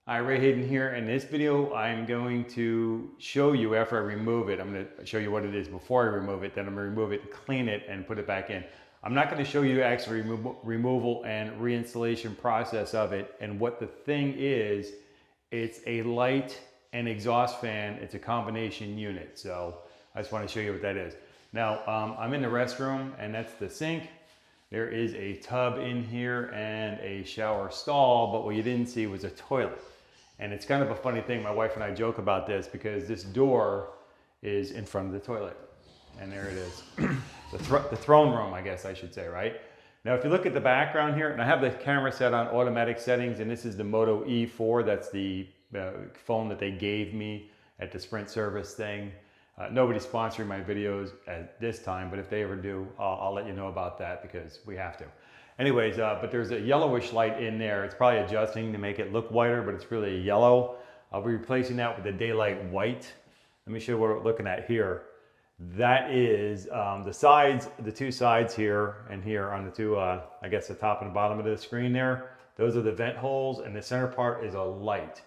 Hi, Hayden here. In this video, I'm going to show you after I remove it. I'm going to show you what it is before I remove it. Then I'm going to remove it, clean it, and put it back in. I'm not going to show you actually removal and reinstallation process of it. And what the thing is, it's a light and exhaust fan. It's a combination unit. So I just want to show you what that is. Now, I'm in the restroom, and that's the sink. There is a tub in here and a shower stall, but what you didn't see was a toilet. And it's kind of a funny thing, my wife and I joke about this because this door is in front of the toilet. And there it is. the throne room, I guess I should say, right? Now, if you look at the background here, and I have the camera set on automatic settings, and this is the Moto E4, that's the phone that they gave me at the Sprint service thing. Nobody's sponsoring my videos at this time, but if they ever do, I'll let you know about that because we have to. Anyways, but there's a yellowish light in there. It's probably adjusting to make it look whiter, but it's really yellow. I'll be replacing that with the daylight white. Let me show you what we're looking at here. That is the sides, the two sides here and here on the two, I guess the top and the bottom of the screen there. Those are the vent holes, and the center part is a light.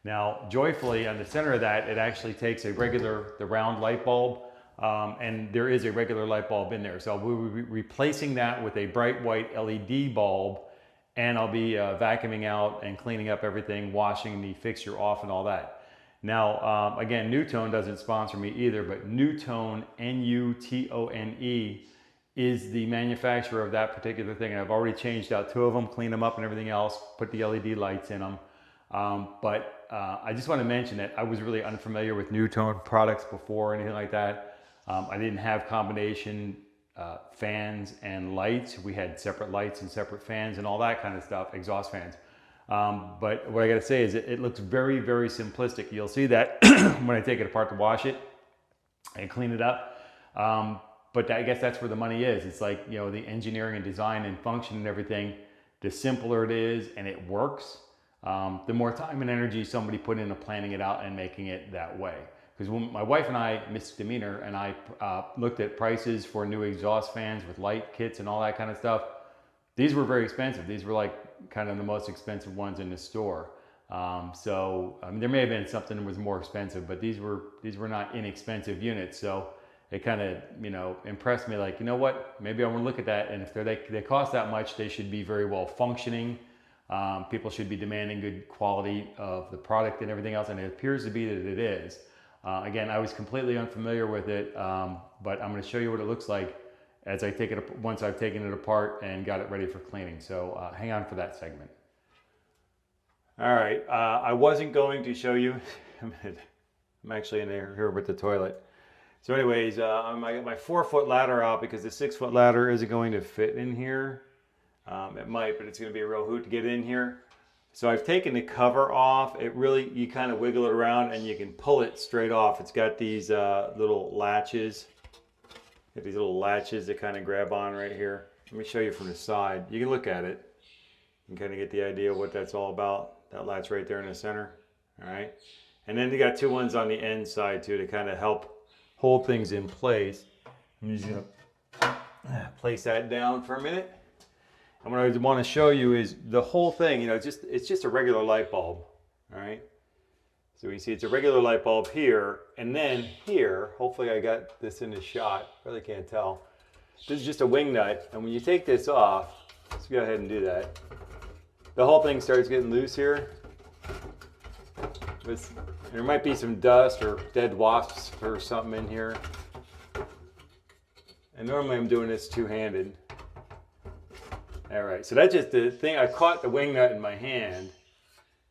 Now, joyfully, on the center of that, it actually takes a regular, the round light bulb, and there is a regular light bulb in there. So we'll be replacing that with a bright white LED bulb, and I'll be vacuuming out and cleaning up everything, washing the fixture off and all that. Now, again, Nutone doesn't sponsor me either, but Nutone, N-U-T-O-N-E, is the manufacturer of that particular thing. And I've already changed out two of them, cleaned them up and everything else, put the LED lights in them. I just want to mention that I was really unfamiliar with Nutone products before or anything like that. I didn't have combination fans and lights. We had separate lights and separate fans and all that kind of stuff, exhaust fans. But what I got to say is it looks very, very simplistic. You'll see that when I take it apart to wash it and clean it up. But I guess that's where the money is. It's like, you know, the engineering and design and function and everything, the simpler it is and it works, the more time and energy somebody put into planning it out and making it that way. Because when my wife and I, misdemeanor, and I looked at prices for new exhaust fans with light kits and all that kind of stuff, these were very expensive. These were like kind of the most expensive ones in the store. So I mean, there may have been something that was more expensive, but these were not inexpensive units. So it kind of, you know, impressed me, like, you know what, maybe I want to look at that. And if they cost that much, they should be very well functioning. People should be demanding good quality of the product and everything else, and it appears to be that it is. Again, I was completely unfamiliar with it, but I'm going to show you what it looks like as I take it, once I've taken it apart and got it ready for cleaning. So hang on for that segment. All right, I wasn't going to show you, I'm actually in here with the toilet. So anyways, I got my 4-foot ladder out because the 6-foot ladder isn't going to fit in here. It might, but it's going to be a real hoot to get in here. So I've taken the cover off. It really, you kind of wiggle it around and you can pull it straight off. It's got these little latches. Got these little latches that kind of grab on right here. Let me show you from the side. You can look at it and kind of get the idea of what that's all about. That latch right there in the center. All right. And then they got two ones on the end side too to kind of help hold things in place. I'm just going to place that down for a minute. And what I want to show you is the whole thing, you know, it's just a regular light bulb, all right? So you see it's a regular light bulb here, and then here, hopefully I got this in the shot, really can't tell. This is just a wing nut, and when you take this off, let's go ahead and do that. The whole thing starts getting loose here. There might be some dust or dead wasps or something in here. And normally I'm doing this two-handed. All right, so that's just the thing. I caught the wing nut in my hand,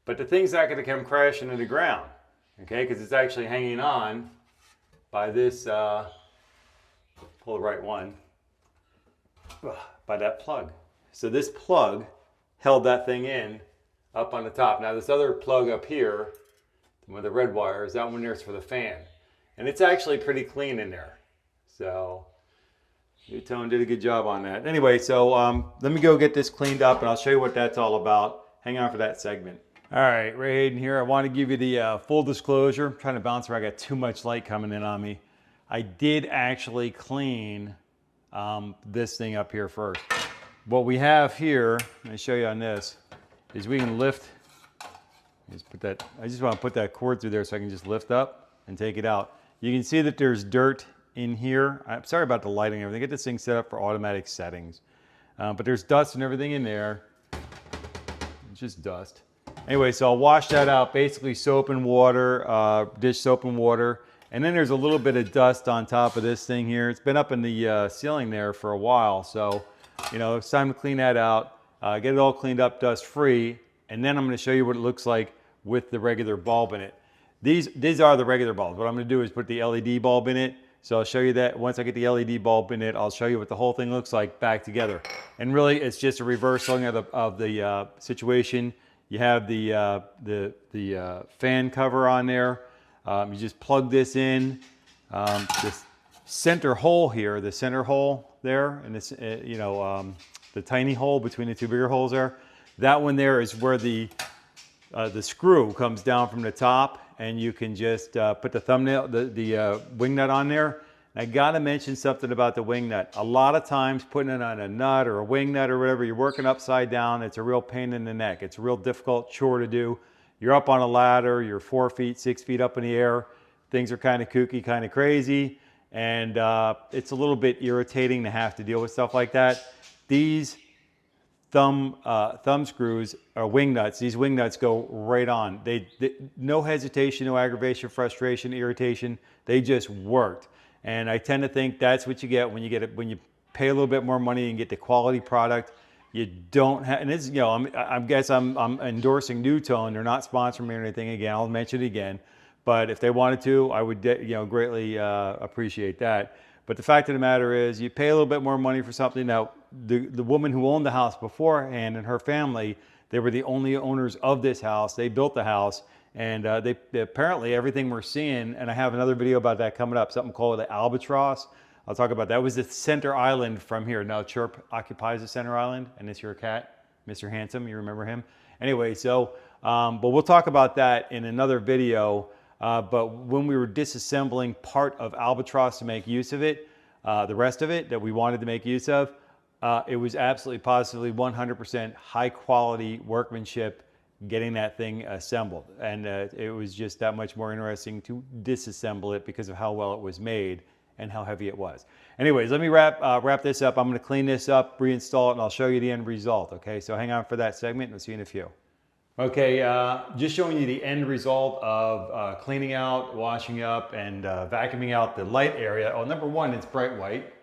but the thing's not going to come crashing to the ground, okay? Because it's actually hanging on by this, pull the right one, by that plug. So this plug held that thing in up on the top. Now this other plug up here with the red wires, that one there's for the fan. And it's actually pretty clean in there. So Nutone did a good job on that. Anyway, so let me go get this cleaned up and I'll show you what that's all about. Hang on for that segment. All right, Hayden here. I want to give you the full disclosure. I'm trying to bounce where I got too much light coming in on me. I did actually clean this thing up here first. What we have here, let me show you on this, is we can lift Just put that, I just want to put that cord through there so I can just lift up and take it out. You can see that there's dirt in here. I'm sorry about the lighting and everything. Get this thing set up for automatic settings. But there's dust and everything in there. It's just dust. Anyway, so I'll wash that out. Basically soap and water, dish soap and water. And then there's a little bit of dust on top of this thing here. It's been up in the ceiling there for a while. So, you know, it's time to clean that out. Get it all cleaned up, dust free. And then I'm going to show you what it looks like with the regular bulb in it. These are the regular bulbs. What I'm going to do is put the LED bulb in it. So I'll show you that. Once I get the LED bulb in it, I'll show you what the whole thing looks like back together. And really, it's just a reversing of the situation. You have the fan cover on there. You just plug this in. This center hole here, the center hole there, and this, the tiny hole between the two bigger holes there. That one there is where the screw comes down from the top, and you can just put the wing nut on there. And I gotta mention something about the wing nut. A lot of times putting it on a nut or a wing nut or whatever, you're working upside down. It's a real pain in the neck. It's a real difficult chore to do. You're up on a ladder, you're 4 feet, 6 feet up in the air. Things are kind of kooky, kind of crazy. And it's a little bit irritating to have to deal with stuff like that. These thumb screws are wing nuts. These wing nuts go right on. They no hesitation, no aggravation, frustration, irritation. They just worked. And I tend to think that's what you get when you pay a little bit more money and get the quality product. You don't have, and it's, you know, I guess I'm endorsing Nutone. They're not sponsoring me or anything. Again, I'll mention it again. But if they wanted to, I would, greatly appreciate that. But the fact of the matter is, you pay a little bit more money for something. Now, the woman who owned the house beforehand and her family, they were the only owners of this house. They built the house, and they apparently everything we're seeing, and I have another video about that coming up, something called the albatross. I'll talk about that. That was the center island from here. Now Chirp occupies the center island, and it's your cat, Mr. Handsome. You remember him? Anyway, so, but we'll talk about that in another video. But when we were disassembling part of albatross to make use of it, the rest of it that we wanted to make use of, it was absolutely positively 100% high quality workmanship getting that thing assembled. And it was just that much more interesting to disassemble it because of how well it was made and how heavy it was. Anyways, let me wrap this up. I'm going to clean this up, reinstall it, and I'll show you the end result. Okay, so hang on for that segment, and we'll see you in a few. Okay, just showing you the end result of cleaning out, washing up, and vacuuming out the light area. Oh, number one, it's bright white.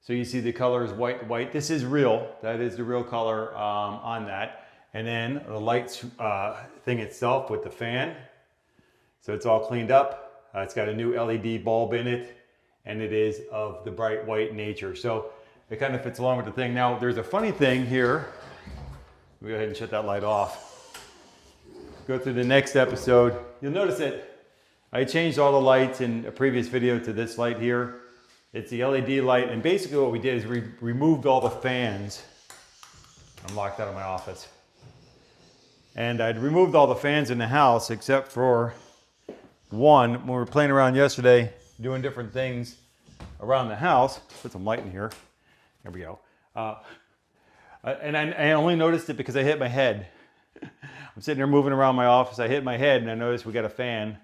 So you see the color is white. This is real. That is the real color on that. And then the lights thing itself with the fan. So it's all cleaned up. It's got a new LED bulb in it, and it is of the bright white nature. So it kind of fits along with the thing. Now, there's a funny thing here. Let me go ahead and shut that light off. Go through the next episode. You'll notice that I changed all the lights in a previous video to this light here. It's the LED light, and basically what we did is we removed all the fans. I'm locked out of my office. And I'd removed all the fans in the house except for one. When we were playing around yesterday, doing different things around the house. Put some light in here. There we go. And I only noticed it because I hit my head. I'm sitting there moving around my office. I hit my head and I noticed we got a fan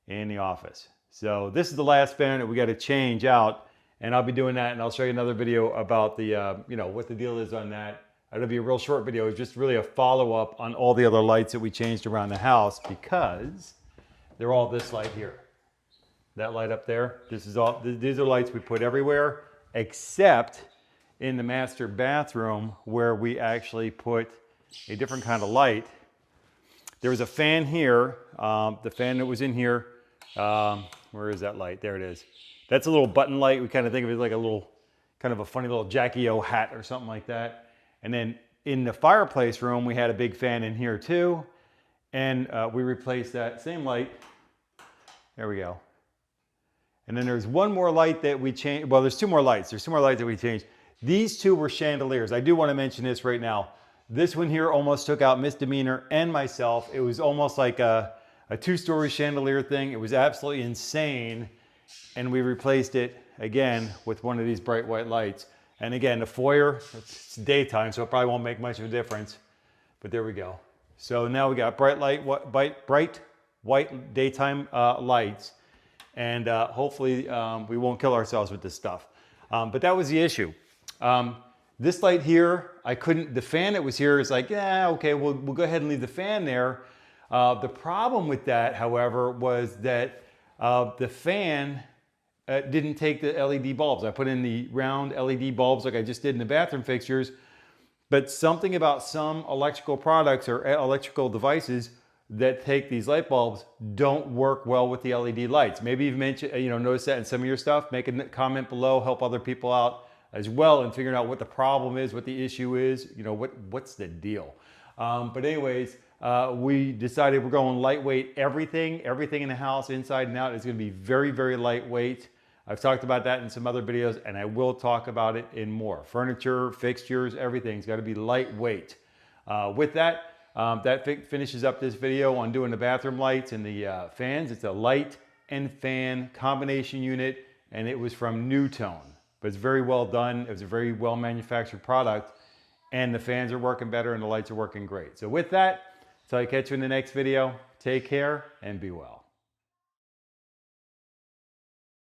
in the office. So this is the last fan that we got to change out, and I'll be doing that, and I'll show you another video about the, what the deal is on that. It'll be a real short video. It's just really a follow-up on all the other lights that we changed around the house because they're all this light here. That light up there, these are lights we put everywhere except in the master bathroom where we actually put a different kind of light. There was a fan here, the fan that was in here. Where is that light? There it is. That's a little button light. We kind of think of it like a little, kind of a funny little Jackie O hat or something like that. And then in the fireplace room, we had a big fan in here too. And we replaced that same light. There we go. And then there's one more light that we changed. Well, there's two more lights. There's two more lights that we changed. These two were chandeliers. I do want to mention this right now. This one here almost took out Misdemeanor and myself. It was almost like a two-story chandelier thing. It was absolutely insane. And we replaced it again with one of these bright white lights. And again, the foyer, it's daytime, so it probably won't make much of a difference. But there we go. So now we got bright white daytime lights, and hopefully we won't kill ourselves with this stuff. But that was the issue. This light here, I couldn't, the fan that was here is like, yeah, okay, we'll go ahead and leave the fan there. The problem with that, however, was that the fan didn't take the LED bulbs. I put in the round LED bulbs like I just did in the bathroom fixtures, but something about some electrical products or electrical devices that take these light bulbs don't work well with the LED lights. Maybe you've mentioned, notice that in some of your stuff. Make a comment below, help other people out as well in figuring out what the problem is, what the issue is, what's the deal. But anyways, we decided we're going lightweight. Everything in the house, inside and out, is going to be very, very lightweight. I've talked about that in some other videos, and I will talk about it in more. Furniture, fixtures, everything's got to be lightweight. With that, that finishes up this video on doing the bathroom lights and the fans. It's a light and fan combination unit, and it was from Nutone. But it's very well done. It was a very well manufactured product, and the fans are working better and the lights are working great. So with that, until I catch you in the next video, take care and be well.